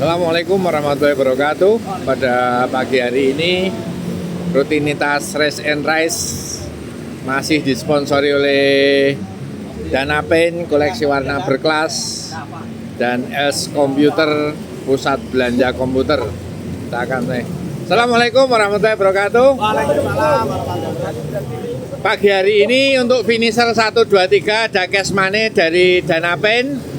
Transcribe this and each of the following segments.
Assalamualaikum warahmatullahi wabarakatuh. Pada pagi hari ini rutinitas Race and Rice masih disponsori oleh Danapain, koleksi warna berkelas, dan Els Komputer, pusat belanja komputer. Kita akan Assalamualaikum warahmatullahi wabarakatuh. Waalaikumsalam warahmatullahi wabarakatuh. Pagi hari ini untuk finisher 1, 2, 3 ada cash money dari Danapain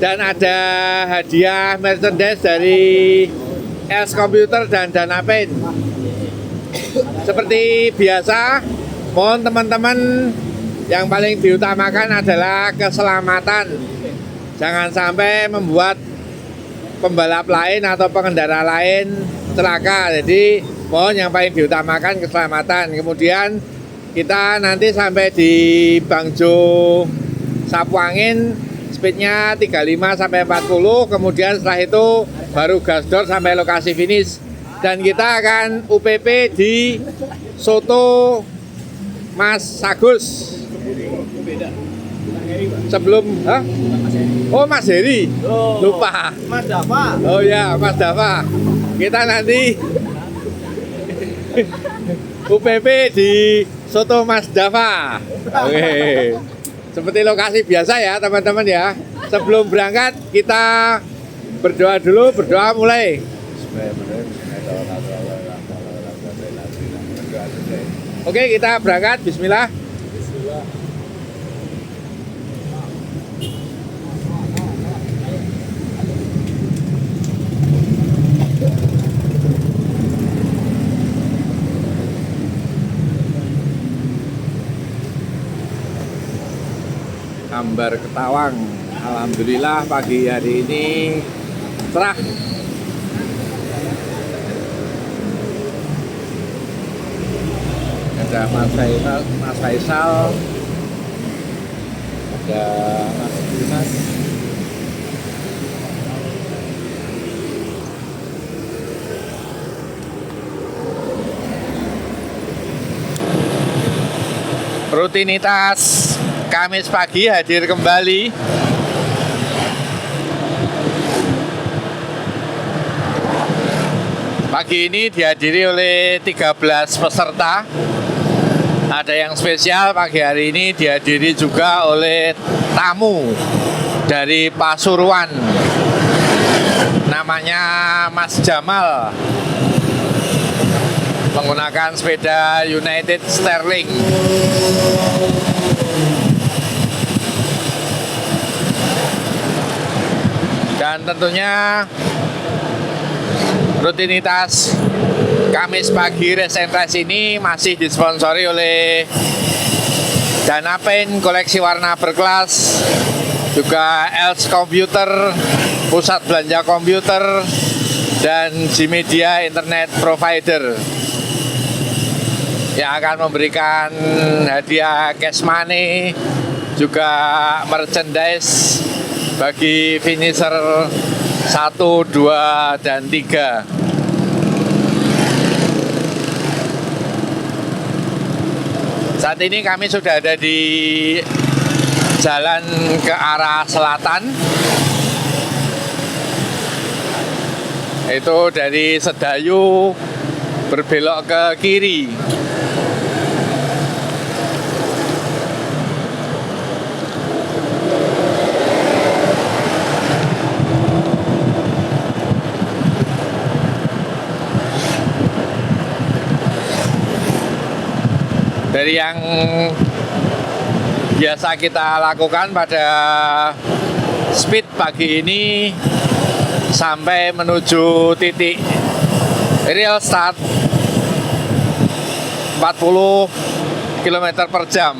dan ada hadiah merchandise dari Els Komputer dan Danapain. Seperti biasa, mohon teman-teman yang paling diutamakan adalah keselamatan. Jangan sampai membuat pembalap lain atau pengendara lain celaka. Jadi mohon yang paling diutamakan keselamatan. Kemudian kita nanti sampai di Bangjo Sapuangin, speednya 35 sampai 40. Kemudian setelah itu baru gasdor sampai lokasi finish. Dan kita akan UPP di Soto Mas Agus. Sebelum, oh Mas Heri, lupa. Mas Dava. Oh ya, Mas Dava. Kita nanti UPP di Soto Mas Dava. Oke. Seperti lokasi biasa ya teman-teman ya. Sebelum berangkat kita berdoa dulu, berdoa mulai. Oke, kita berangkat. Bismillah. Ambar Ketawang. Alhamdulillah pagi hari ini cerah. Ada Mas Faisal, ada Mas Dimas. Rutinitas Kamis pagi hadir kembali. Pagi ini dihadiri oleh 13 peserta. Ada yang spesial pagi hari ini dihadiri juga oleh tamu dari Pasuruan. Namanya Mas Jamal. Menggunakan sepeda United Sterling. Dan tentunya rutinitas Kamis pagi Race and Rice ini masih disponsori oleh Danapain, koleksi warna berkelas, juga Els Komputer, pusat belanja komputer, dan G-Media Internet Provider yang akan memberikan hadiah cash money, juga merchandise bagi finisher 1, 2, dan 3. Saat ini kami sudah ada di jalan ke arah selatan. Itu dari Sedayu berbelok ke kiri. Dari yang biasa kita lakukan pada speed pagi ini sampai menuju titik real start 40 km per jam.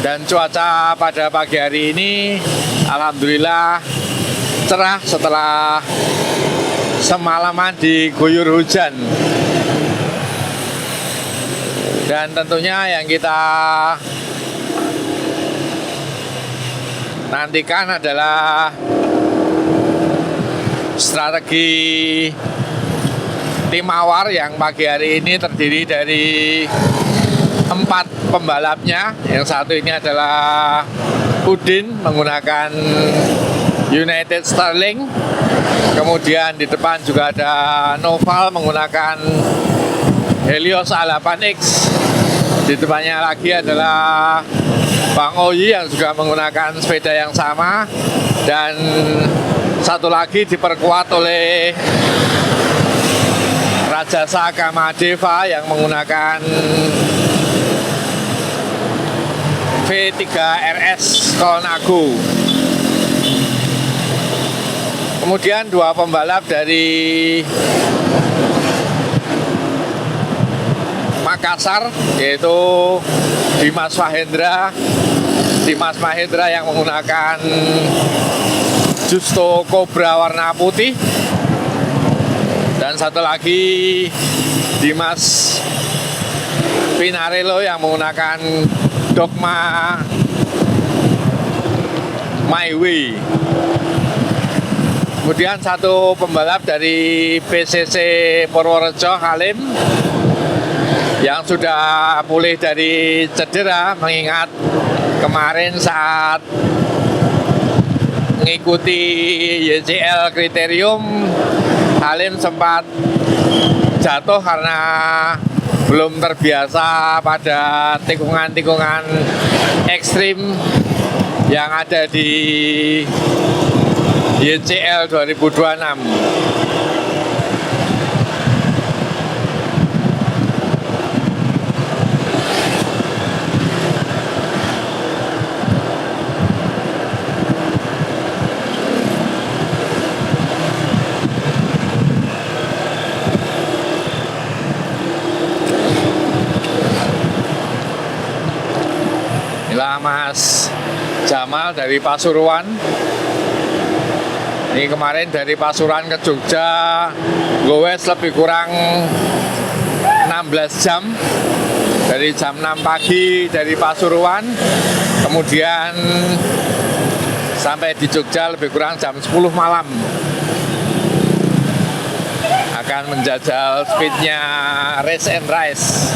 Dan cuaca pada pagi hari ini alhamdulillah cerah setelah semalaman diguyur hujan. Dan tentunya yang kita nantikan adalah strategi tim Mawar yang pagi hari ini terdiri dari 4 pembalapnya. Yang satu ini adalah Udin menggunakan United Sterling. Kemudian di depan juga ada Noval menggunakan Helios A8X. Di depannya lagi adalah Bang Oyi yang juga menggunakan sepeda yang sama. Dan satu lagi diperkuat oleh Rajasa Kamadeva yang menggunakan V3 RS Colnago. Kemudian dua pembalap dari Makassar, yaitu Dimas Mahendra yang menggunakan Justo Cobra warna putih, dan satu lagi Dimas Pinarello yang menggunakan Dogma My Way. Kemudian satu pembalap dari PCC Purworejo, Halim, yang sudah pulih dari cedera, mengingat kemarin saat mengikuti YCL Kriterium, Halim sempat jatuh karena belum terbiasa pada tikungan-tikungan ekstrim yang ada di YCL 2026. Inilah Mas Jamal dari Pasuruan. Ini kemarin dari Pasuruan ke Jogja gowes lebih kurang 16 jam. Dari jam 6 pagi dari Pasuruan, kemudian sampai di Jogja lebih kurang jam 10 malam. Akan menjajal speednya Race and Rice.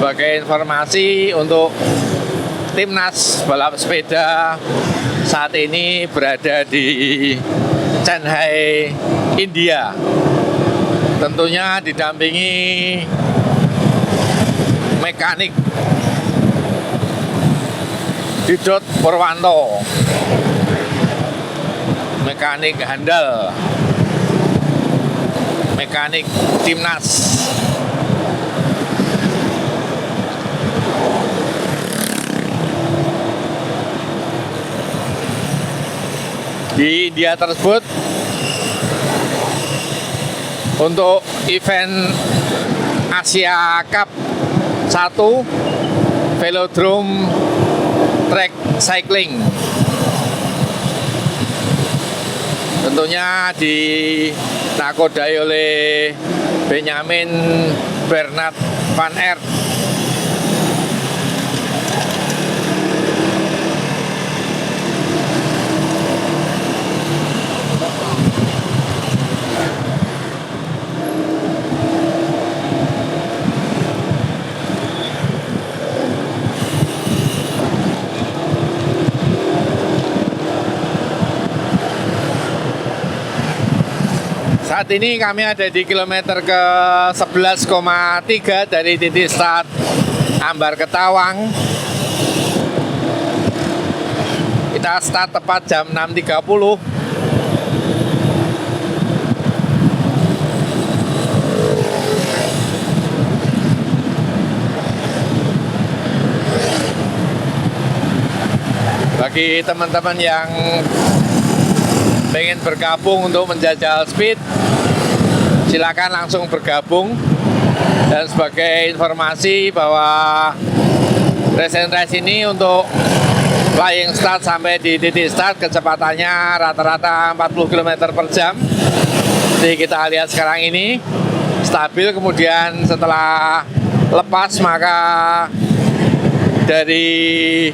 Sebagai informasi untuk timnas balap sepeda saat ini berada di Chennai, India. Tentunya didampingi mekanik Didot Purwanto, mekanik handal, mekanik timnas. Di India tersebut, untuk event Asia Cup 1 Velodrome Track Cycling, tentunya dinakodai oleh Benjamin Bernard van Aert. Saat ini kami ada di kilometer ke 11,3 dari titik start Ambar Ketawang. Kita start tepat jam 6.30. Bagi teman-teman yang pengen bergabung untuk menjajal speed, silakan langsung bergabung. Dan sebagai informasi bahwa race ini untuk flying start sampai di titik start kecepatannya rata-rata 40 km per jam. Jadi kita lihat sekarang ini stabil, kemudian setelah lepas maka dari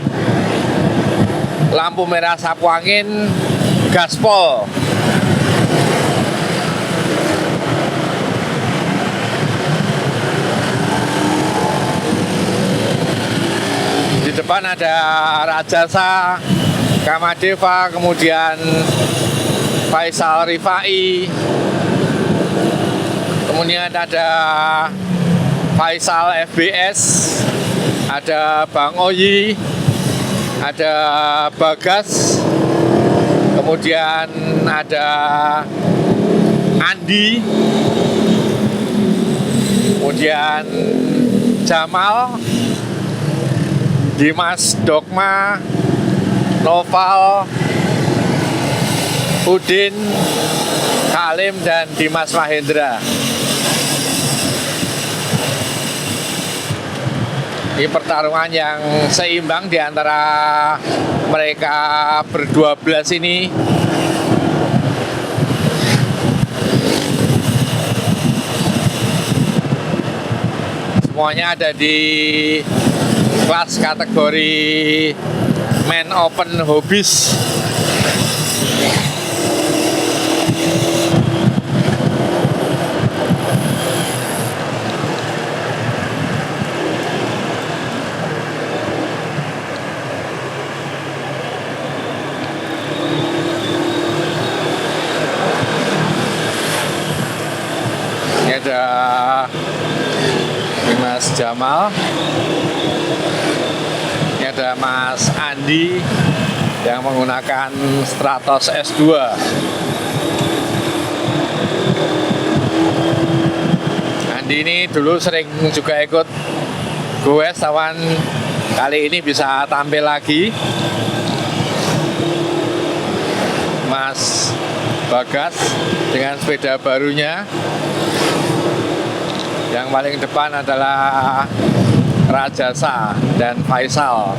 lampu merah sapu angin gaspol. Di depan ada Rajasa, Kamadeva, kemudian Faisal Rifai, kemudian ada Faisal FBS, ada Bang Oyi, ada Bagas, kemudian ada Andi, kemudian Jamal, Dimas Dogma, Noval, Udin, Kalim, dan Dimas Mahendra. Ini pertarungan yang seimbang di antara mereka berdua belas ini. Semuanya ada di kelas kategori Men Open Hobbies. Ini ada Mas Jamal, ini ada Mas Andi yang menggunakan Stratos S2. Andi ini dulu sering juga ikut goes, tawan kali ini bisa tampil lagi. Mas Bagas dengan sepeda barunya. Yang paling depan adalah Rajasa dan Faisal.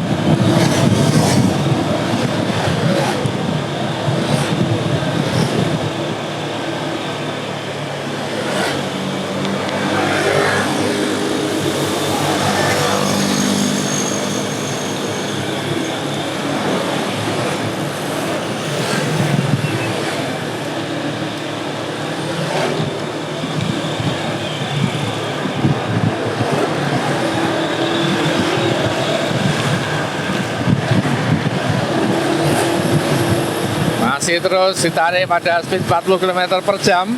Masih terus ditarik pada speed 40 km per jam.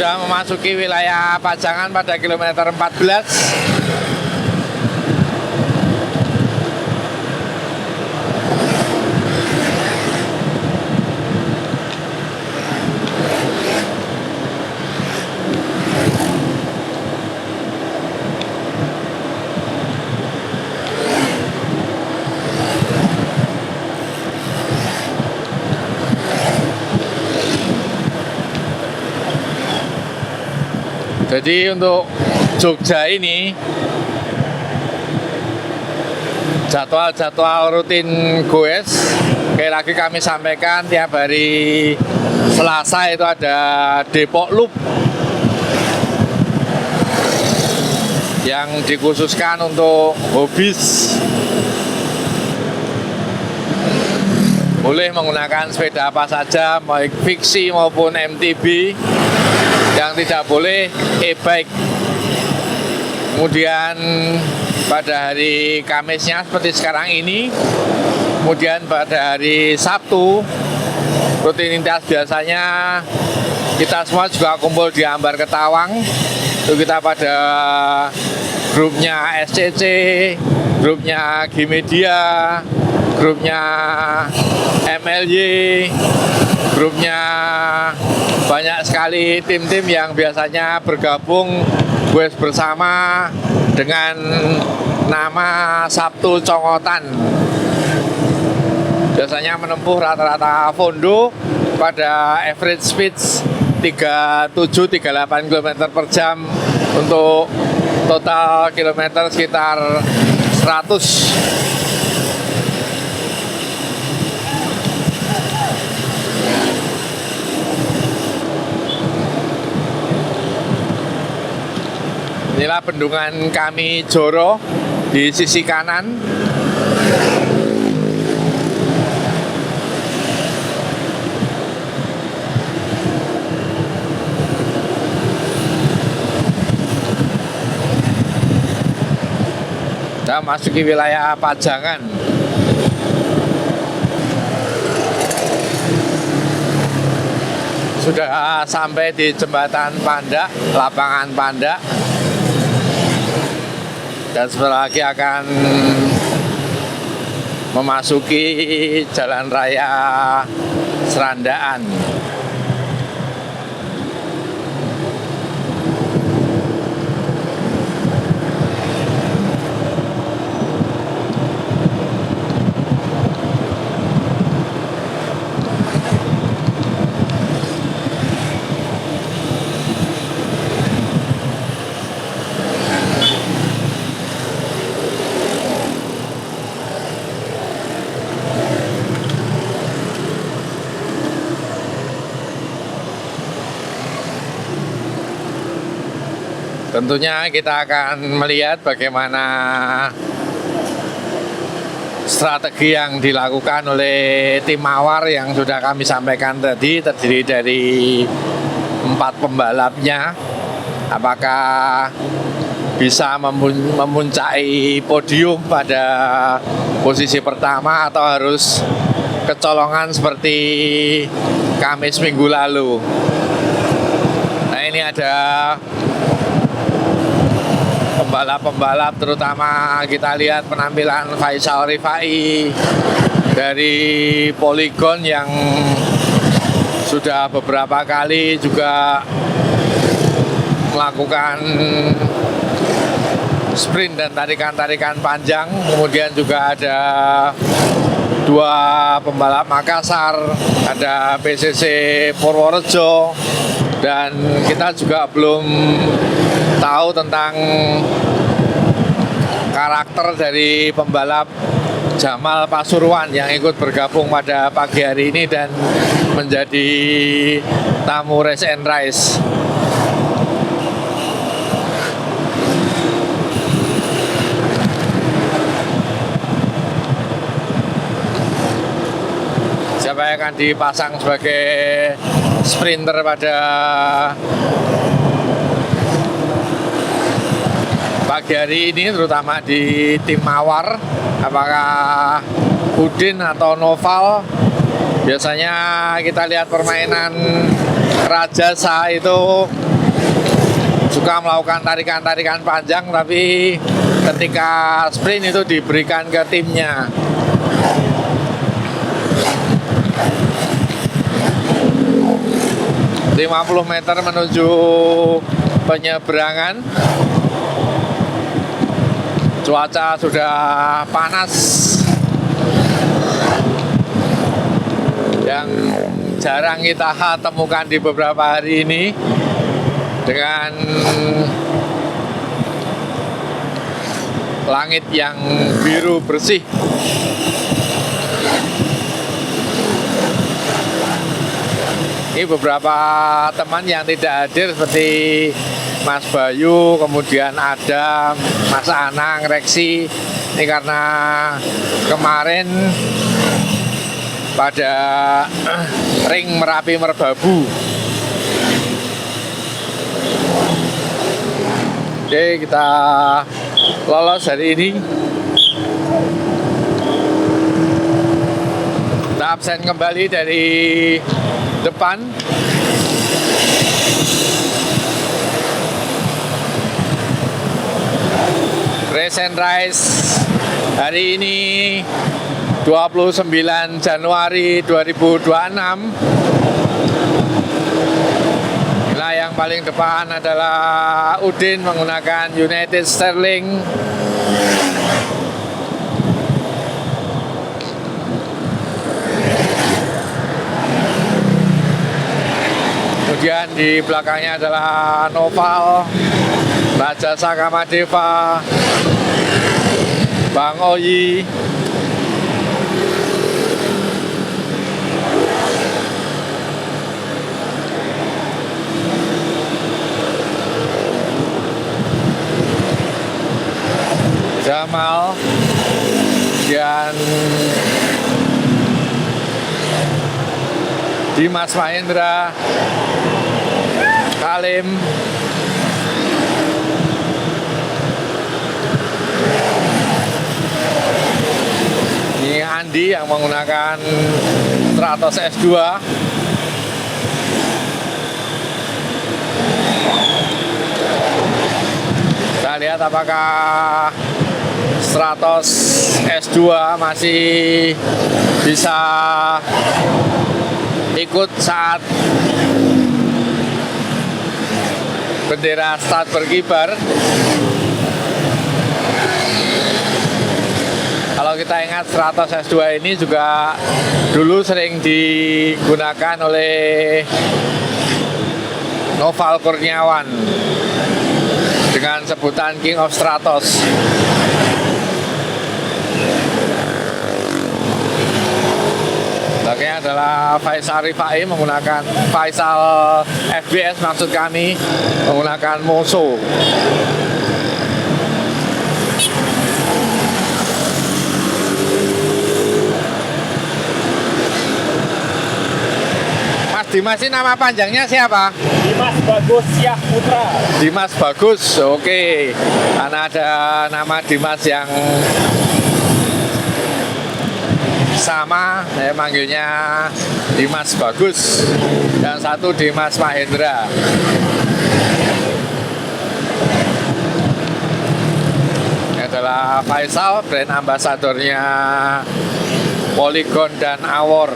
Sudah memasuki wilayah Pajangan pada kilometer 14. Jadi untuk Jogja ini jadwal-jadwal rutin goes kayak lagi kami sampaikan, tiap hari Selasa itu ada Depok Loop yang dikhususkan untuk hobis. Boleh menggunakan sepeda apa saja, baik fiksi maupun MTB. Yang tidak boleh e-bike. Kemudian pada hari Kamisnya seperti sekarang ini, kemudian pada hari Sabtu rutinitas biasanya kita semua juga kumpul di Ambar Ketawang. Itu kita pada grupnya SCC, grupnya Gimedia, grupnya MLY, grupnya banyak sekali tim-tim yang biasanya bergabung goes bersama dengan nama Sabtu Congotan. Biasanya menempuh rata-rata fondo pada average speed 37-38 km per jam untuk total kilometer sekitar 100. Inilah bendungan Kami Joro di sisi kanan. Kita masuki wilayah Pajangan. Sudah sampai di jembatan Pandak, lapangan Pandak. Dan sebentar lagi akan memasuki Jalan Raya Serandaan. Tentunya kita akan melihat bagaimana strategi yang dilakukan oleh tim Mawar yang sudah kami sampaikan tadi, terdiri dari 4 pembalapnya. Apakah bisa memuncaki podium pada posisi pertama atau harus kecolongan seperti Kamis minggu lalu. Nah, ini ada pembalap-pembalap, terutama kita lihat penampilan Faisal Rifai dari Polygon yang sudah beberapa kali juga melakukan sprint dan tarikan-tarikan panjang. Kemudian juga ada 2 pembalap Makassar, ada PCC Purworejo, dan kita juga belum tahu tentang karakter dari pembalap Jamal Pasuruan yang ikut bergabung pada pagi hari ini dan menjadi tamu Race and Rice. Siapa yang akan dipasang sebagai sprinter pada pagi hari ini, terutama di tim Mawar? Apakah Udin atau Noval? Biasanya kita lihat permainan Rajasa itu suka melakukan tarikan-tarikan panjang, tapi ketika sprint itu diberikan ke timnya. ...50 meter menuju penyeberangan. Cuaca sudah panas, yang jarang kita temukan di beberapa hari ini, dengan langit yang biru bersih. Ini beberapa teman yang tidak hadir seperti Mas Bayu, kemudian Adam, Mas Anang, Reksi. Ini karena kemarin pada ring Merapi Merbabu. Oke, kita lolos hari ini. Kita absen kembali dari depan. Race and Rice hari ini 29 Januari 2026. Inilah yang paling depan adalah Udin menggunakan United Sterling. Kemudian di belakangnya adalah Noval, Raja Sakamadeva, Bang Oyi. Jamal dan Dimas Mahendra, Kalim, ini Andi yang menggunakan Stratos S2. Kita lihat apakah Stratos S2 masih bisa ikut saat bendera start berkibar. Kalau kita ingat Stratos S2 ini juga dulu sering digunakan oleh Noval Kurniawan dengan sebutan King of Stratos. Belakangnya adalah Faisal Rifai menggunakan FBS maksud kami menggunakan Moso. Mas Dimas ini nama panjangnya siapa? Dimas Bagus Syah Putra. Dimas Bagus, oke. Karena ada nama Dimas yang sama, saya manggilnya Dimas Bagus. Yang satu Dimas Mahendra. Ini adalah Faisal, brand ambasadornya Polygon dan Awor.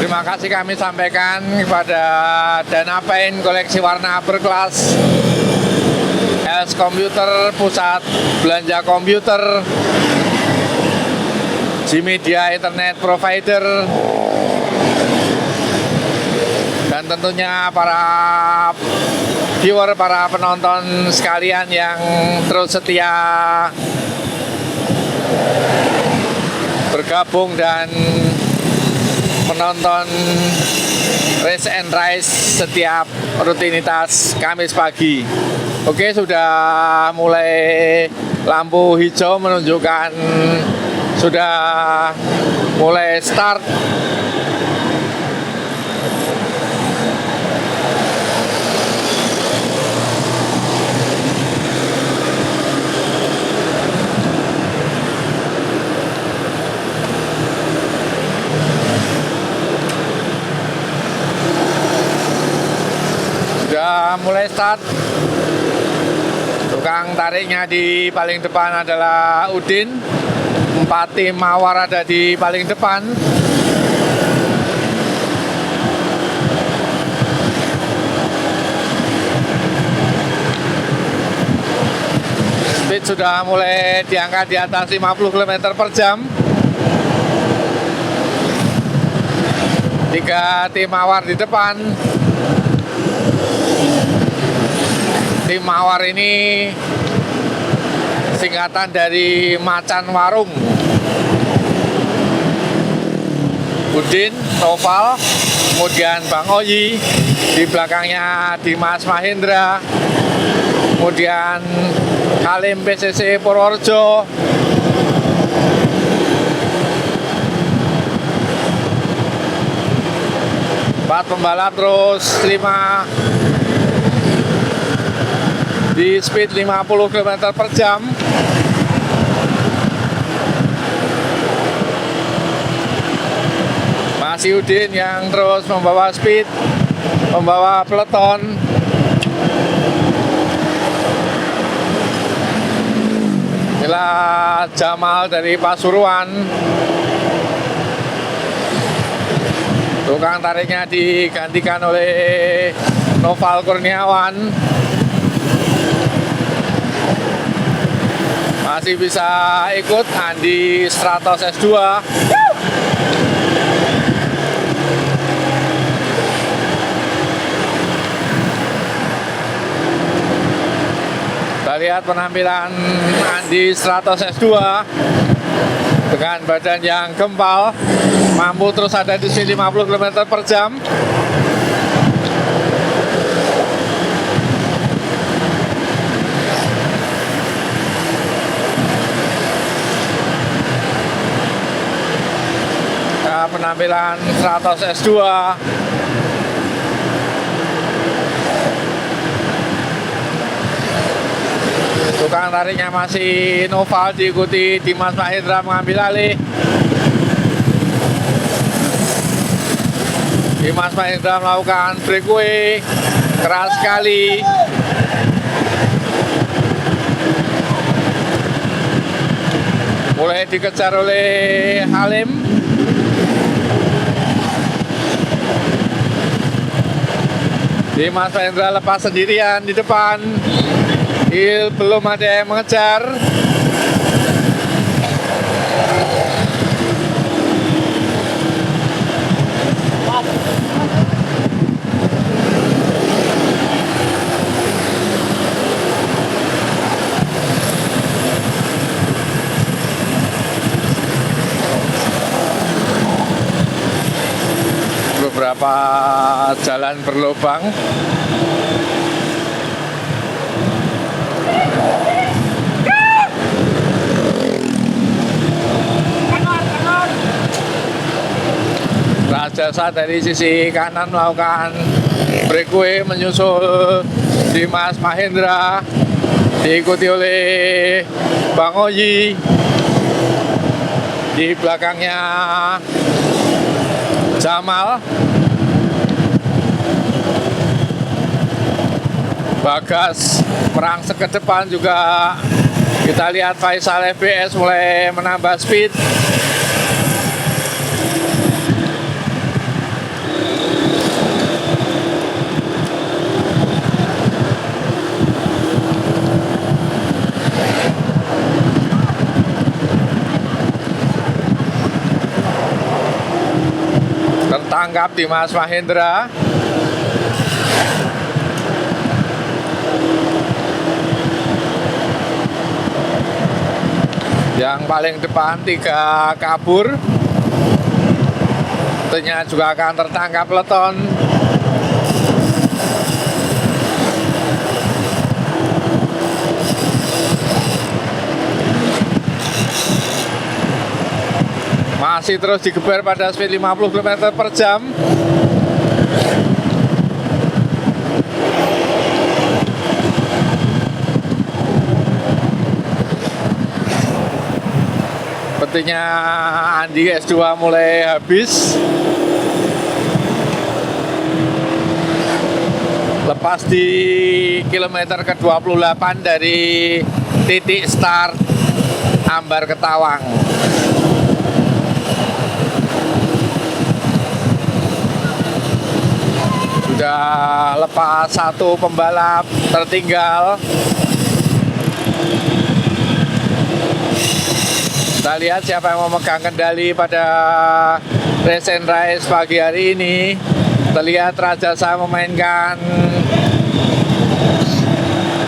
Terima kasih kami sampaikan kepada Dana Paint koleksi warna berkelas, Els Komputer, pusat belanja komputer, G-Media Internet Provider, dan tentunya para viewer, para penonton sekalian yang terus setia bergabung dan menonton Race and Rise setiap rutinitas Kamis pagi. Oke, sudah mulai lampu hijau menunjukkan sudah mulai start. Sudah mulai start. Tukang tariknya di paling depan adalah Udin. 4 tim mawar ada di paling depan. Speed sudah mulai diangkat di atas 50 km per jam. 3 tim mawar di depan. Tim mawar ini singkatan dari Macan Warung. Udin, Noval, kemudian Bang Oyi, di belakangnya Dimas Mahendra, kemudian Halim PCC Purworejo, empat pembalap terus 5 di speed 50 km per jam. Masih Udin yang terus membawa speed, membawa peloton. Inilah Jamal dari Pasuruan. Tukang tariknya digantikan oleh Noval Kurniawan. Masih bisa ikut Andi Stratos S2. Kita lihat penampilan Andi Stratos S2 dengan badan yang gempal, mampu terus ada di sini 50 km per jam. Nah, penampilan Stratos S2. Tukang tariknya masih Noval, diikuti Dimas Mahendra mengambil alih. Dimas Mahendra melakukan breakaway keras sekali. Mulai dikejar oleh Halim. Dimas Mahendra lepas sendirian di depan. Belum ada yang mengejar. Beberapa jalan berlubang. Rajasa dari sisi kanan melakukan breakaway menyusul Dimas Mahendra, diikuti oleh Bang Oyi. Di belakangnya Jamal, Bagas merangsek ke depan juga. Kita lihat Faisal FBS mulai menambah speed. Tertangkap Dimas Mahendra. Yang paling depan 3 kabur. Tentunya juga akan tertangkap peloton. Masih terus digeber pada speed 50 km per jam. Sepertinya Andi S2 mulai habis. Lepas di kilometer ke-28 dari titik start Ambar Ketawang. Sudah lepas satu pembalap tertinggal. Kita lihat siapa yang memegang kendali pada race and race pagi hari ini. Terlihat Rajasa memainkan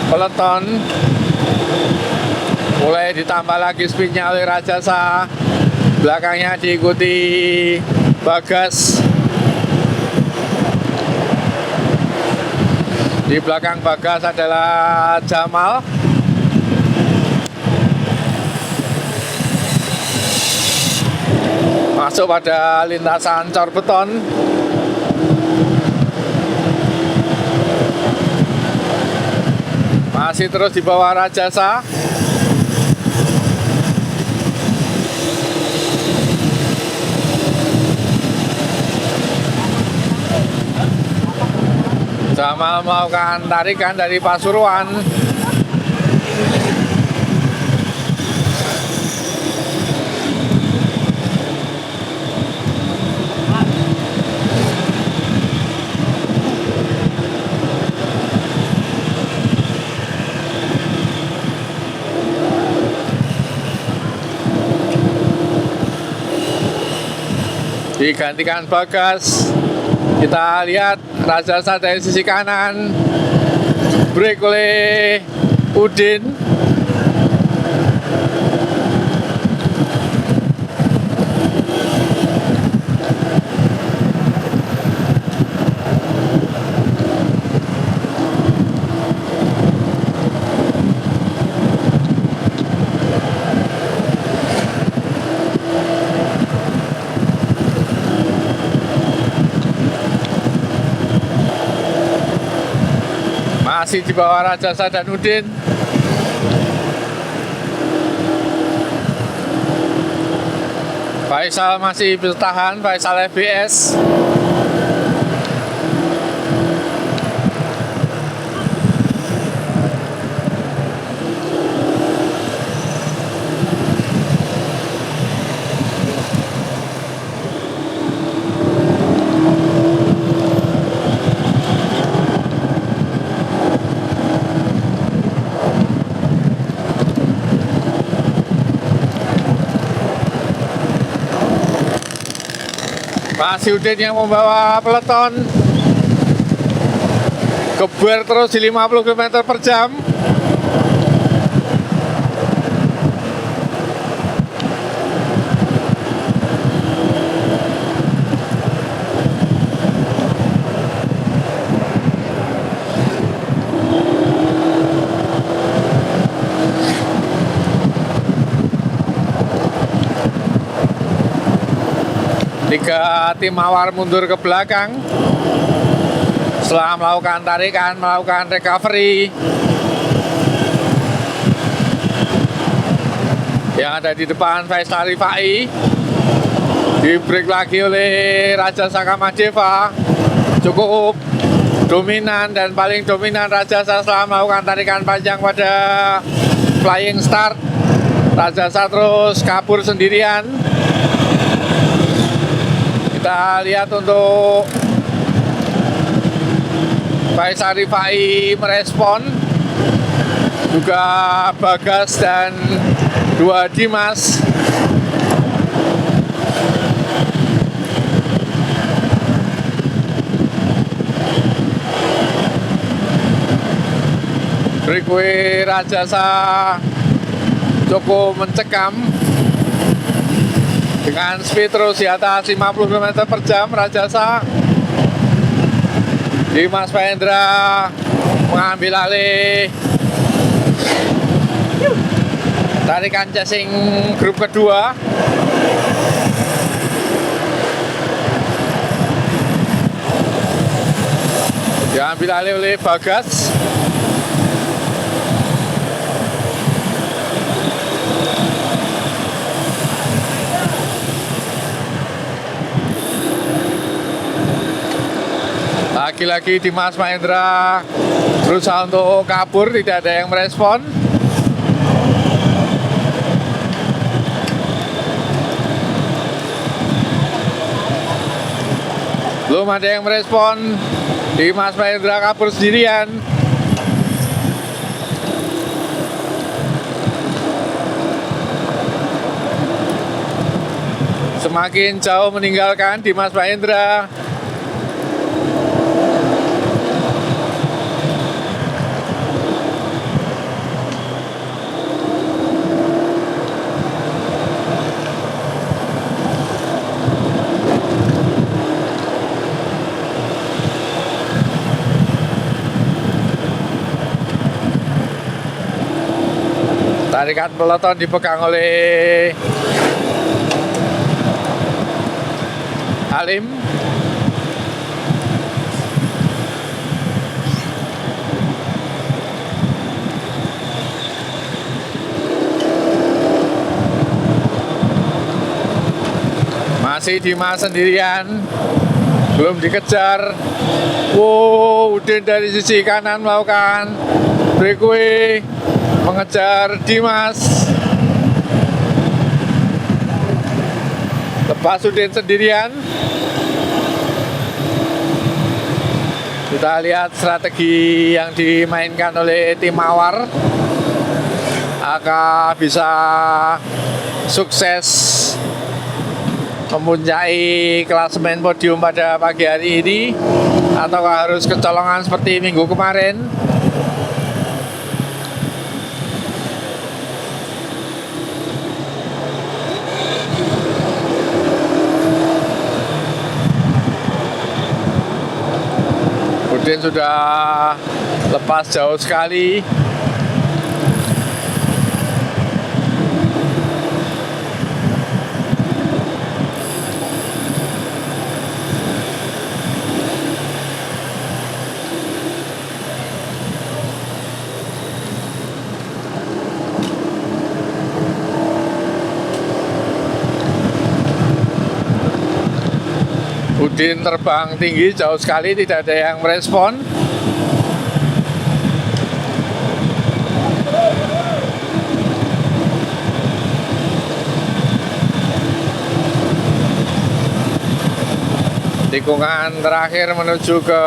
peloton. Mulai ditambah lagi speednya oleh Rajasa. Belakangnya diikuti Bagas. Di belakang Bagas adalah Jamal. Masuk pada lintasan cor beton. Masih terus di bawah Rajasa. Jamal melakukan tarikan dari Pasuruan. Digantikan Bagas. Kita lihat Rajasa dari sisi kanan, break oleh Udin. Masih di bawah Rajasa dan Udin. Faisal masih bertahan, Faisal FBS. Masih Udin yang membawa peloton. Kebar terus di 50 km per jam. Tiga tim Mawar mundur ke belakang setelah melakukan tarikan, melakukan recovery. Yang ada di depan Faisal Rifai, di break lagi oleh Rajasa Kamadeva. Cukup dominan dan paling dominan Rajasa setelah melakukan tarikan panjang pada flying start. Rajasa terus kabur sendirian. Kita lihat untuk Faisal Rifai merespon, juga Bagas dan dua Dimas. Breakaway Rajasa cukup mencekam dengan speed terus di atas 50 km per jam. Rajasa. Dimas Mahendra mengambil alih tarikan chasing grup kedua. Diambil alih oleh Bagas. Lagi-lagi Dimas Mahendra berusaha untuk kabur, tidak ada yang merespon. Belum ada yang merespon. Dimas Mahendra kabur sendirian. Semakin jauh meninggalkan Dimas Mahendra. Tarikan peloton dipegang oleh Halim. Masih Dimas sendirian, belum dikejar. Wow, Udin dari sisi kanan melakukan breakaway mengejar Dimas. Lepas Udin sendirian. Kita lihat strategi yang dimainkan oleh tim Mawar akan bisa sukses mempunyai klasemen podium pada pagi hari ini, atau harus kecolongan seperti minggu kemarin. Udin sudah lepas jauh sekali. Udin terbang tinggi jauh sekali, tidak ada yang merespon. Tikungan terakhir menuju ke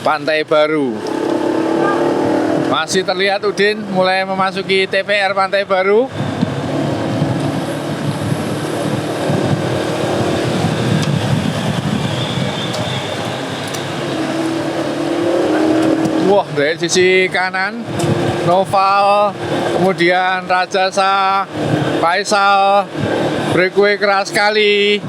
Pantai Baru. Masih terlihat Udin mulai memasuki TPR Pantai Baru. Wah, dari sisi kanan Noval, kemudian Rajasa, Faisal, breakaway keras sekali.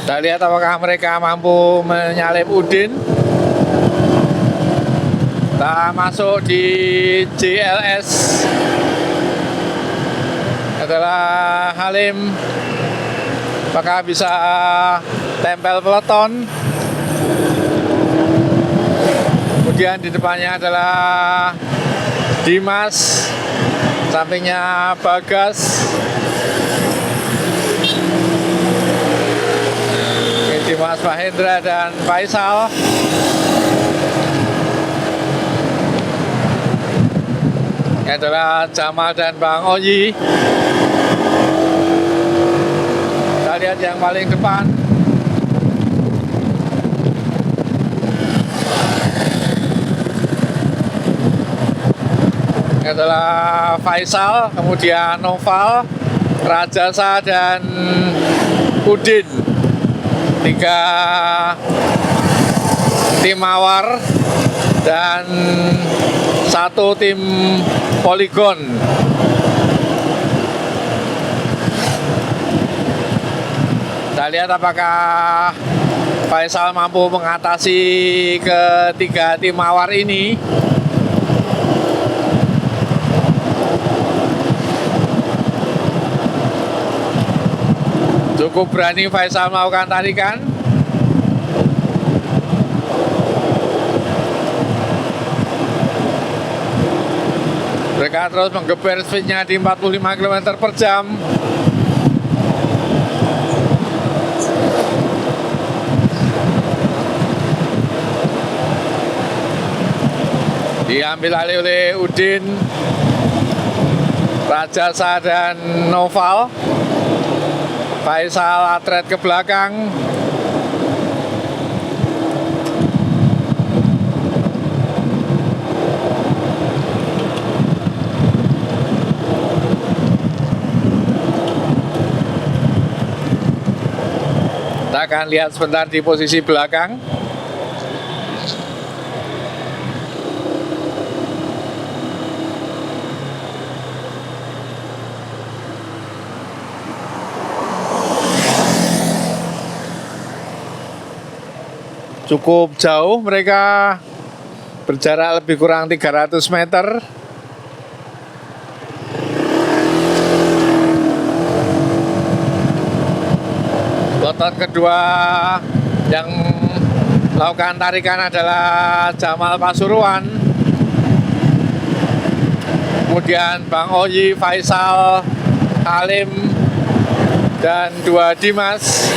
Kita lihat apakah mereka mampu menyalip Udin. Kita masuk di JLS adalah Halim. Apakah bisa tempel peloton? Kemudian di depannya adalah Dimas, sampingnya Bagas. Ini Dimas, Mahendra dan Faisal. Ini adalah Jamal dan Bang Oyi. Kita lihat yang paling depan. Ini adalah Faisal, kemudian Noval, Rajasa dan Udin. 3 tim Mawar dan 1 tim Polygon. Kita lihat apakah Faisal mampu mengatasi ketiga tim Mawar ini. Cukup berani Faisal melakukan tarikan. Mereka terus menggeber speednya di 45 km per jam. Diambil alih oleh Udin, Rajasa dan Noval. Faisal atret ke belakang. Kita akan lihat sebentar di posisi belakang. cukup jauh, mereka berjarak lebih kurang 300 meter. Kloter kedua yang melakukan tarikan adalah Jamal Pasuruan, kemudian Bang Oyi, Faisal, Halim, dan 2 Dimas.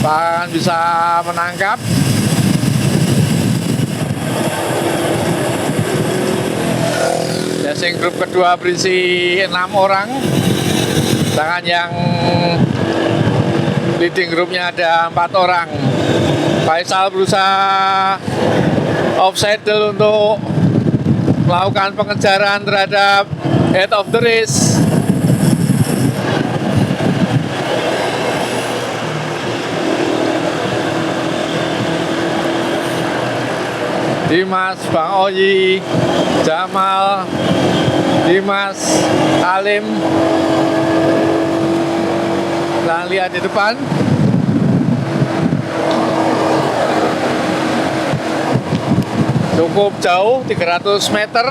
Bahkan bisa menangkap. Racing grup kedua berisi 6 orang, sedangkan yang leading grupnya ada 4 orang. Faisal berusaha offsaddle untuk melakukan pengejaran terhadap head of the race. Dimas, Bang Oyi, Jamal, Dimas, Halim. Kita lihat di depan. Cukup jauh, 300 meter.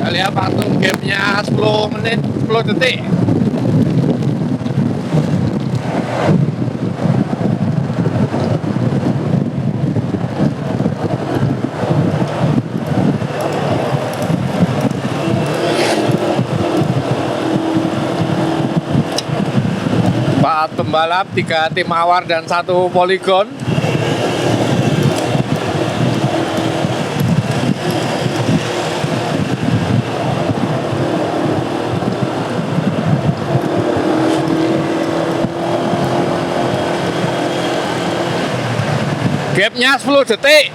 Kita lihat patung gapnya 10 menit, 10 detik. Empat pembalap, 3 tim awar dan 1 poligon. Gapnya 10 detik.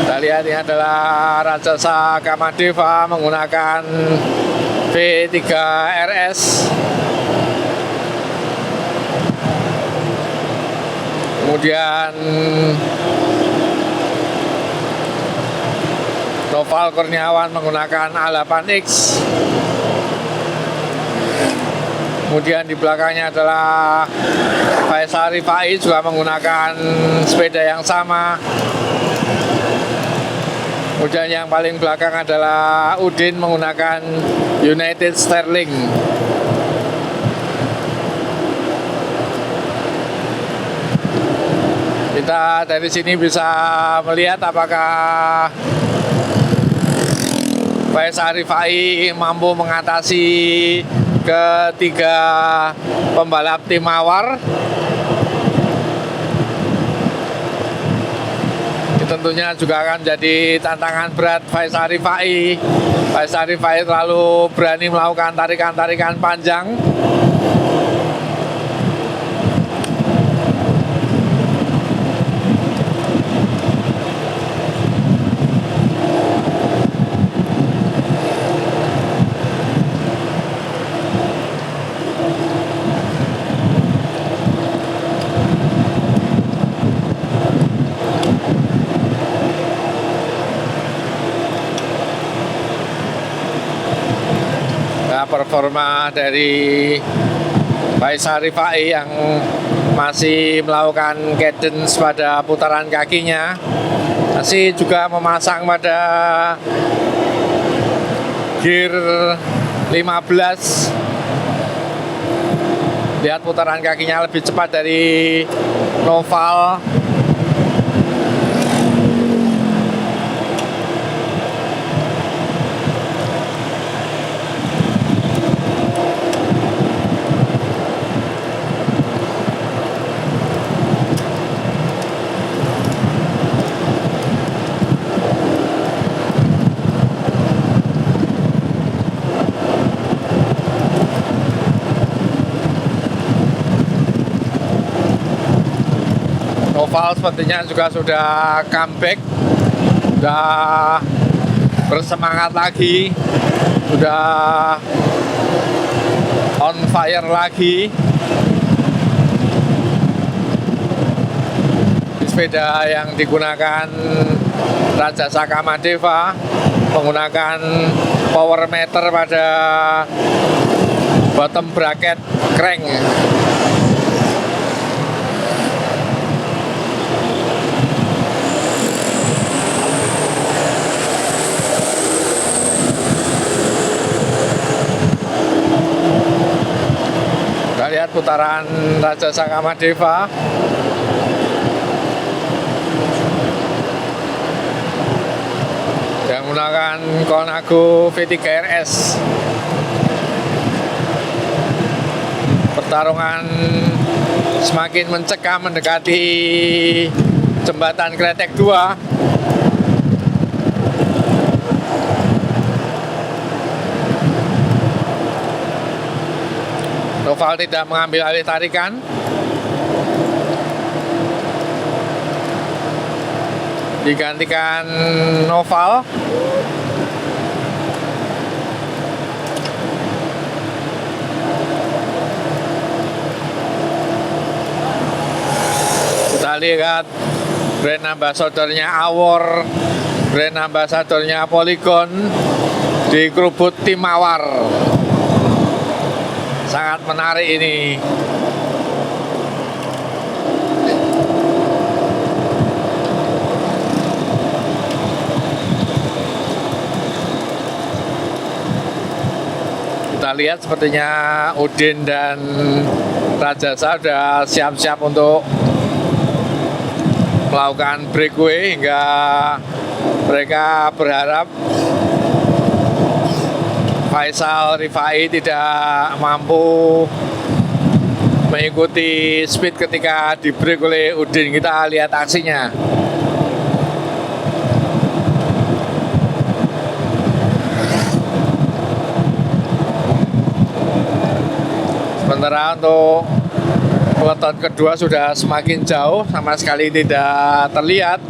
Kita lihat ini adalah Rajasa Kamadeva menggunakan V3 RS. Kemudian Noval Kurniawan menggunakan A8X. Kemudian di belakangnya adalah Faisal Rifai juga menggunakan sepeda yang sama. Kemudian yang paling belakang adalah Udin menggunakan United Sterling. Kita dari sini bisa melihat apakah Faisal Rifai mampu mengatasi ketiga pembalap tim awar. Ini tentunya juga akan jadi tantangan berat Faisal Rifai. Faisal Rifai terlalu berani melakukan tarikan-tarikan panjang. Performa dari Faisal Rifai yang masih melakukan cadence pada putaran kakinya, masih juga memasang pada gear 15. Lihat putaran kakinya lebih cepat dari Noval. Noval sepertinya juga sudah comeback, sudah bersemangat lagi, sudah on fire lagi. sepeda yang digunakan Rajasa Kamadeva menggunakan power meter pada bottom bracket crank. Kita lihat putaran Rajasa Kamadeva. Yang menggunakan Colnago V3 RS. Pertarungan semakin mencekam mendekati jembatan Kretek 2. Noval tidak mengambil alih tarikan. Digantikan Noval. Kita lihat brand ambassadornya Awor, brand ambassadornya Polygon dikerubut tim Mawar. Sangat menarik ini. Kita lihat sepertinya Udin dan Rajasa sudah siap-siap untuk melakukan breakaway, hingga mereka berharap Faisal Rifai tidak mampu mengikuti speed ketika di break oleh Udin. Kita lihat aksinya. Sementara untuk peloton kedua sudah semakin jauh, sama sekali tidak terlihat.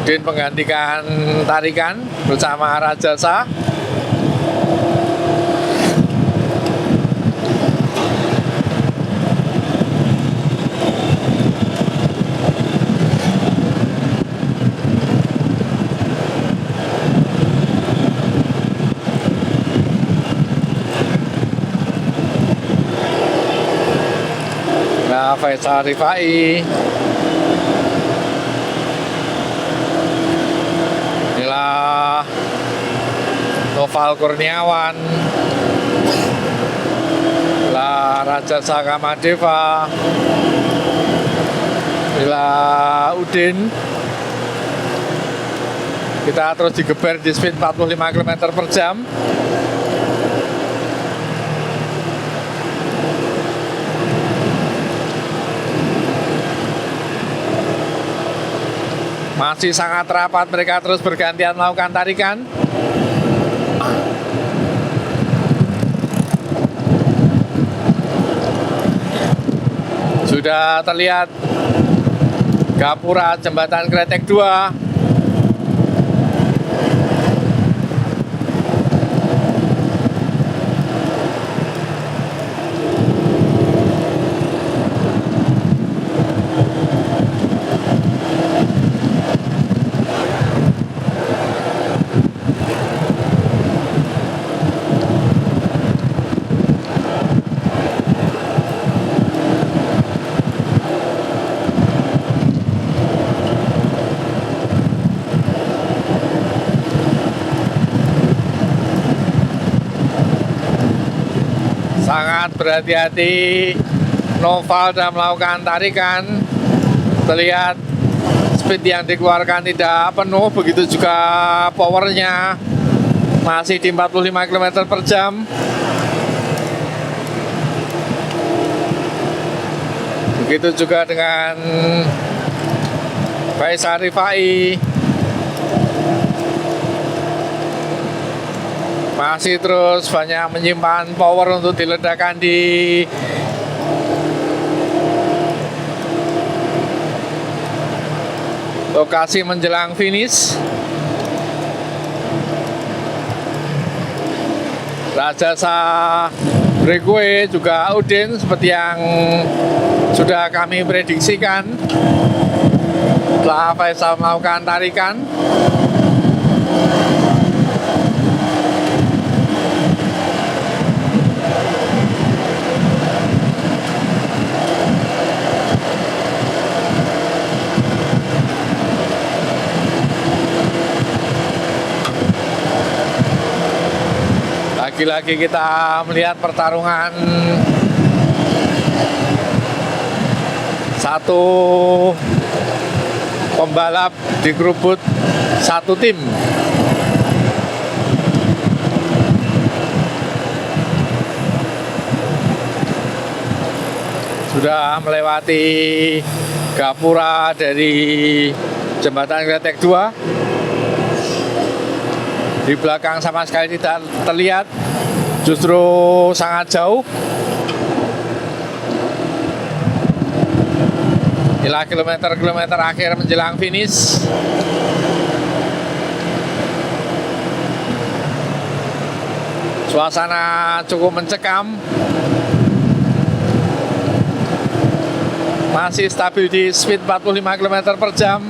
Udin menggantikan tarikan bersama Rajasa. Nah, Faisal Rifai. Inilah Noval Kurniawan. Inilah Rajasa Kamadeva. Inilah Udin. Kita terus digeber di speed 45 km per jam. Masih sangat rapat, mereka terus bergantian melakukan tarikan. Sudah terlihat gapura jembatan Kretek 2. Sangat berhati-hati Noval dalam melakukan tarikan. Terlihat speed yang dikeluarkan tidak penuh, begitu juga powernya masih di 45 km per jam. Begitu juga dengan Faisal Rifai. Masih terus banyak menyimpan power untuk diledakkan di lokasi menjelang finish. Rajasa breakaway juga Udin seperti yang sudah kami prediksikan setelah Faisal melakukan tarikan. Lagi-lagi kita melihat pertarungan satu pembalap dikerubut satu tim. Sudah melewati gapura dari jembatan Kretek 2. Di belakang sama sekali tidak terlihat, justru sangat jauh. Inilah kilometer-kilometer akhir menjelang finish. Suasana cukup mencekam. Masih stabil di speed 45 km per jam.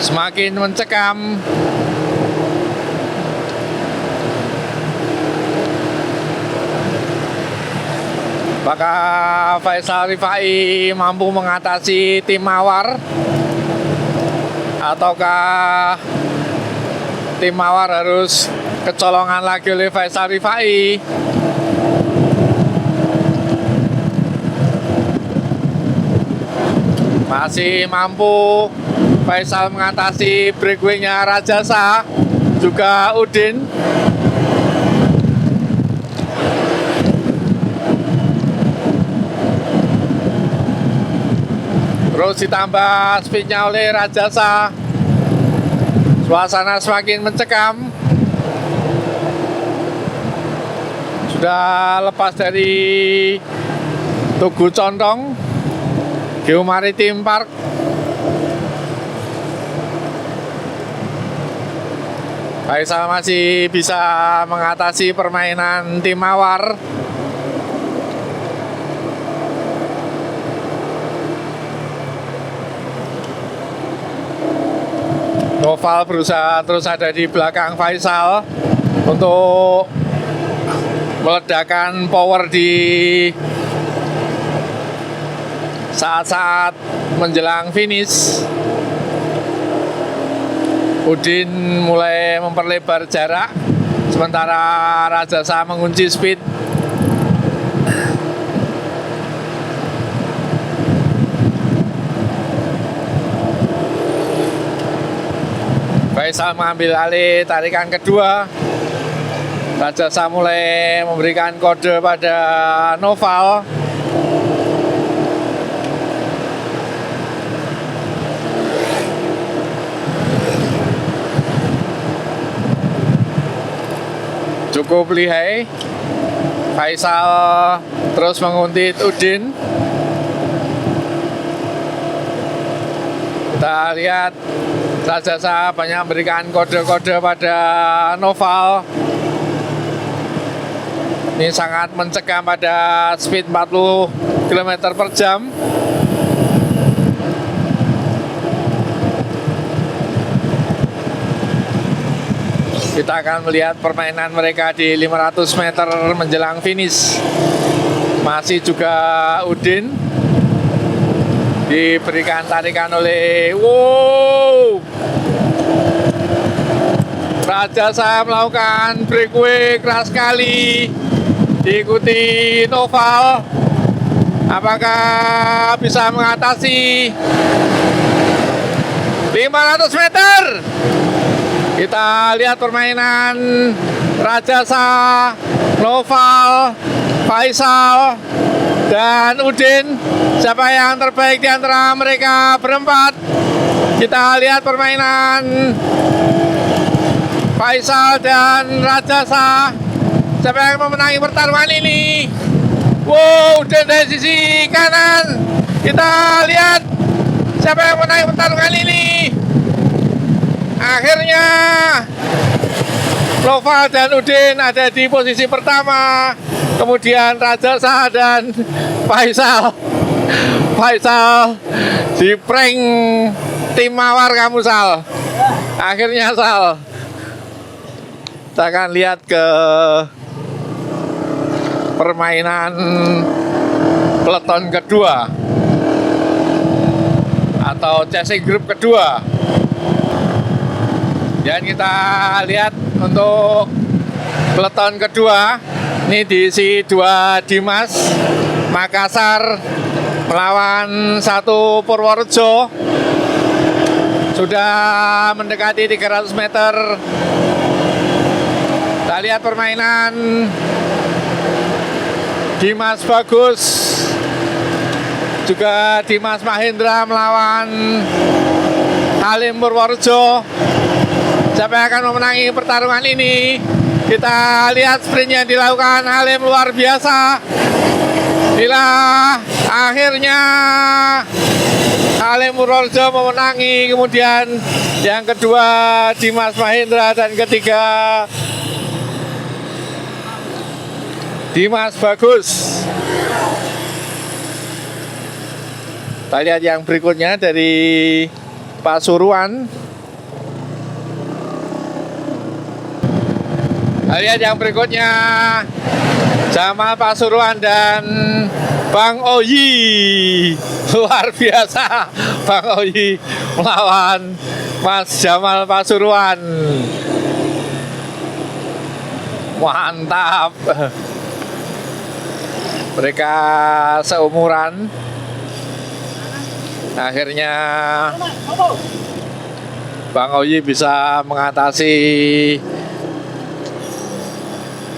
Semakin mencekam. Apakah Faisal Rifai mampu mengatasi tim Mawar? Ataukah tim Mawar harus kecolongan lagi oleh Faisal Rifai? Masih mampu Faisal mengatasi breakaway-nya Rajasa, juga Udin. Terus ditambah speednya oleh Rajasa. Suasana semakin mencekam. Sudah lepas dari Tugu Condong, Geomaritim Park. Faisal masih bisa mengatasi permainan tim Mawar. Noval berusaha terus ada di belakang Faisal untuk meledakkan power di saat-saat menjelang finish. Udin mulai memperlebar jarak, sementara Rajasa mengunci speed. Faisal mengambil alih tarikan kedua. Rajasa mulai memberikan kode pada Noval. Cukup lihai. Faisal terus menguntit Udin. Kita lihat Rajasa banyak memberikan kode-kode pada Noval. Ini sangat mencekam pada speed 40 km per jam. Kita akan melihat permainan mereka di 500 meter menjelang finish. Masih juga Udin diberikan tarikan oleh Rajasa melakukan breakaway keras sekali, diikuti Noval. Apakah bisa mengatasi 500 meter? Kita lihat permainan Rajasa, Noval, Faisal, dan Udin. Siapa yang terbaik di antara mereka berempat? Kita lihat permainan Faisal dan Rajasa. Siapa yang memenangi pertarungan ini? Wow, Udin dari sisi kanan. Kita lihat siapa yang memenangi pertarungan ini. Akhirnya Noval dan Udin ada di posisi pertama. Kemudian Raja Sah dan Faisal. Faisal di prank tim Mawar kamu Sal. Akhirnya Sal. Kita akan lihat ke permainan peleton kedua atau chasing group kedua. Dan kita lihat untuk peleton kedua ini diisi 2 Dimas Makassar melawan 1 Purworejo. Sudah mendekati 300 meter. Kita lihat permainan Dimas Bagus juga Dimas Mahendra melawan Halim Purworejo. Siapa yang akan memenangi pertarungan ini? Kita lihat sprint yang dilakukan Halim luar biasa. Inilah akhirnya Halim Purworejo memenangi. Kemudian yang kedua Dimas Mahendra dan ketiga Dimas Bagus. Kita lihat yang berikutnya dari Pasuruan. Kita lihat yang berikutnya Jamal Pasuruan dan Bang Oyi. Luar biasa Bang Oyi melawan Mas Jamal Pasuruan. Mantap. Mereka seumuran. Akhirnya Bang Oyi bisa mengatasi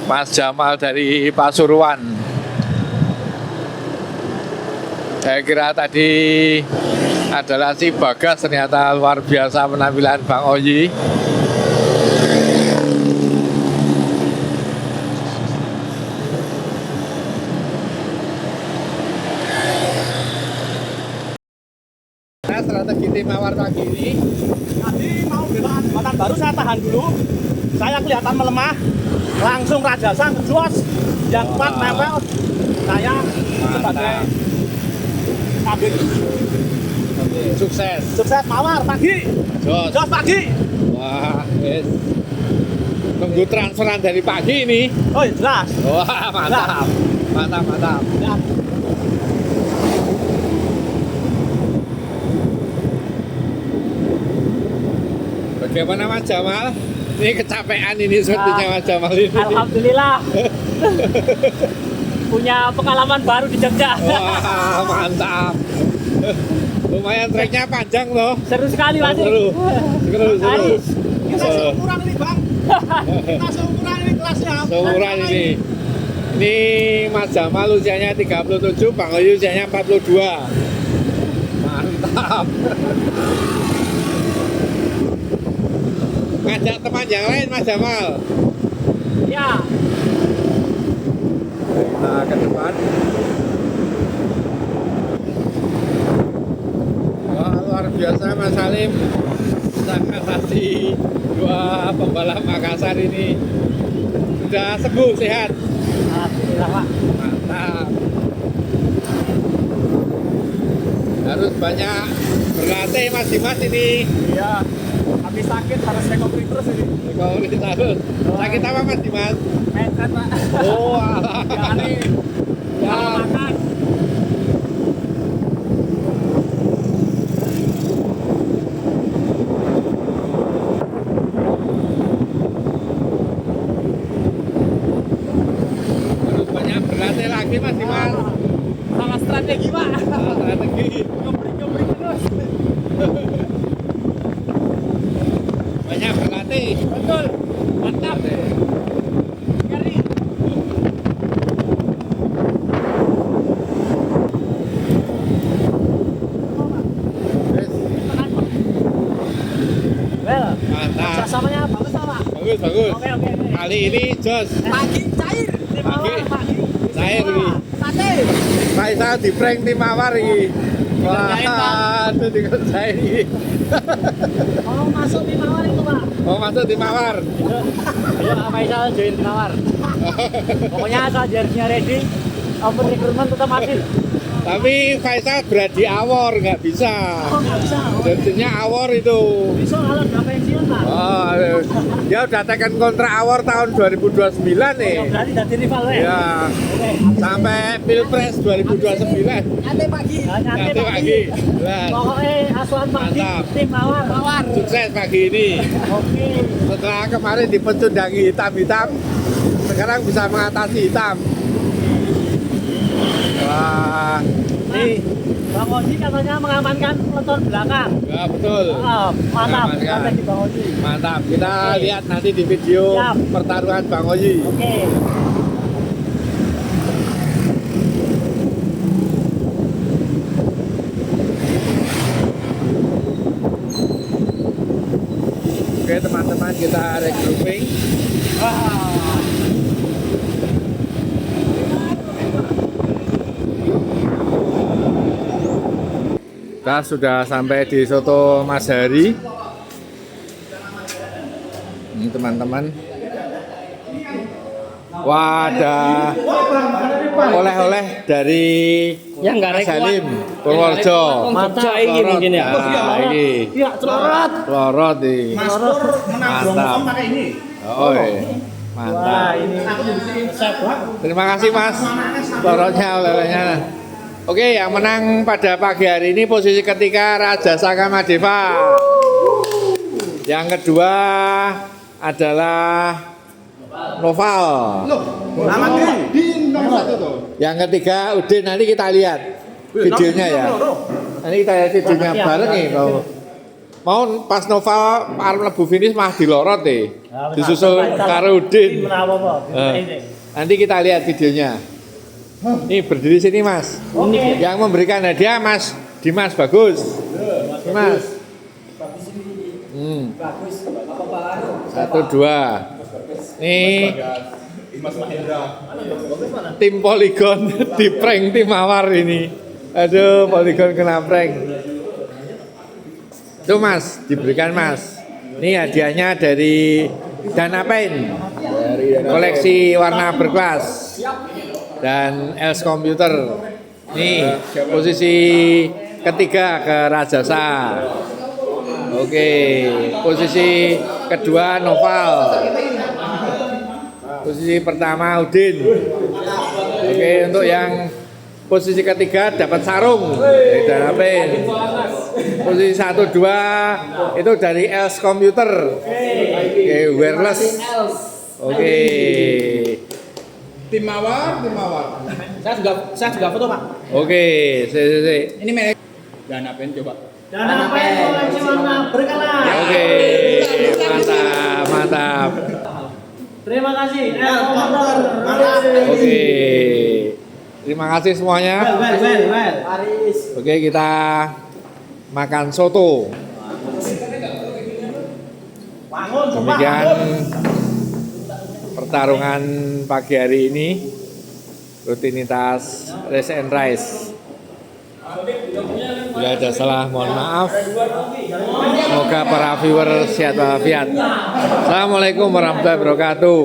Mas Jamal dari Pasuruan. Saya kira tadi adalah si Bagas, ternyata luar biasa penampilan Bang Oyi. Strategi tim Mawar pagi ini Tadi mau belok jembatan baru, saya tahan dulu. Saya kelihatan melemah. Langsung Raja Sang ngejos. Yang kuat nempel. Saya sebagai kabin. sukses. Sukses Mawar pagi. Jos. Jos pagi. Wah, yes. Nunggu transferan dari pagi ini. Oh jelas. Wah, mantap. Mantap, mantap. Ya. Bagaimana Mas Jamal? Ini kecapean ini sepertinya Mas Jamal ini. Alhamdulillah. Punya pengalaman baru di Jogja. Wah, mantap. Lumayan treknya panjang loh. Seru sekali Mas. Seru. Seru. Aris. Kita seumuran ini Bang. Kita seumuran ini kelasnya. Seumuran ini. Ini Mas Jamal usianya 37, Bang Oyu usianya 42. Mantap. Ngajak teman yang lain Mas Jamal. Ya. Nah, ke depan. Wah, luar biasa Mas Salim. Bisa ngatasi 2 pembalap Makassar ini. Sudah sembuh, sehat. Alhamdulillah Pak. Mantap. Harus banyak berlatih Mas Dimas ini. Iya. Habis sakit harus recovery terus ini. Recovery terus. Sakit apa Mas Dimas? Mentret Pak. Oh, alah. Ya nih. Ya. Makan. Harus banyak berlatih lagi Mas Dimas. Sama strategi Pak. Strategi. Nyobrik terus. Banyak berlatih. Betul. Mantap. Ngeri. Yes. Well, Mantap. kerjasamanya bagus sama. Bagus, bagus. Oke. Kali ini jos. Pagi cair. Tim Pagi. Mawar, pagi. Cair ini. Sate. Faisal di prank tim Mawar ini. Dikerjain, Wah, Waduh, dikerjain ini. Mau masuk di Mawar itu, Pak. Mau masuk di Mawar. Ayo, Pak Faisal join di Mawar. Pokoknya asal jersinya ready, open recruitment tetap masih. Tapi Faisal berat di awor, nggak bisa. Oh, nggak bisa. Jersinya awor itu. Besok kalau udah pensiun, Pak. Oh, dia udah tekan kontrak awor tahun 2029 nih. Oh, berarti jadi rival ya? Ya, Oke. sampai Pilpres 2029. Nanti pagi. Nanti Pagi. Jelas. Pokoknya asuhan pagi Mantap. tim Mawar. Mawar. Sukses pagi ini. Oke. Setelah kemarin dipecundangi hitam-hitam, sekarang bisa mengatasi hitam. Wah, Nih, Bang Oji katanya mengamankan peleton belakang. ya betul. Mantap. Mengamankan. Strategi Bang Oji. Mantap. Kita lihat nanti di video Siap. pertarungan Bang Oji. Oke. Oke teman-teman, kita regrouping. Wah. Kita sudah sampai di Soto Mas Hari. Ini teman-teman. Wah, ada oleh-oleh dari Yang nggak Mas rekuat. Halim, Purworejo. Mantap ini mungkin ya. Nah, ini. Iya, celorot. Lorot nih. Mas Pur menang Mantap. Bromo pakai ini. Oh, Wah, mantap. ini set. Terima kasih Mas. Lorotnya, oleh-olehnya. Oke, yang menang pada pagi hari ini posisi ketiga Raja Saka Madeva. Yang kedua adalah Noval. Nama di nomor 1 tuh. Yang ketiga Udin, nanti kita lihat videonya ya. Nanti kita lihat videonya bareng nih. Mau pas Noval arep mlebu finish mah dilorot deh. Disusul karo Udin. Menawa apa? Nanti kita lihat videonya. Nih berdiri sini Mas. Oke. Yang memberikan hadiah Mas Dimas bagus. Dimas. Satu dua. Nih. Tim Polygon di prank tim Mawar ini. Aduh, Polygon kena prank. Tuh Mas, diberikan Mas. Ini hadiahnya dari Dana Pen. Koleksi warna berkelas. Dan Els Computer. Nih, posisi ketiga ke Rajasa. Oke, posisi kedua Noval. Posisi pertama Udin. Oke, untuk yang posisi ketiga dapat sarung dari Danapen. Posisi 1 2 itu dari Els Computer. Oke, wireless. Oke. Tim Mawar. Saya juga foto, Pak. Oke, Ini merek Dana Pen coba. Dan apa yang koleksi warna berkelas? Oke, mantap, mantap. Terima kasih. Mantap. Oke, terima kasih semuanya. Well. Aris. Oke, kita makan soto. Bangun, coba. Demikian pertarungan pagi hari ini, rutinitas race and rice. Bila ada salah mohon maaf. Semoga para viewer sehat walafiat. Assalamualaikum warahmatullahi wabarakatuh.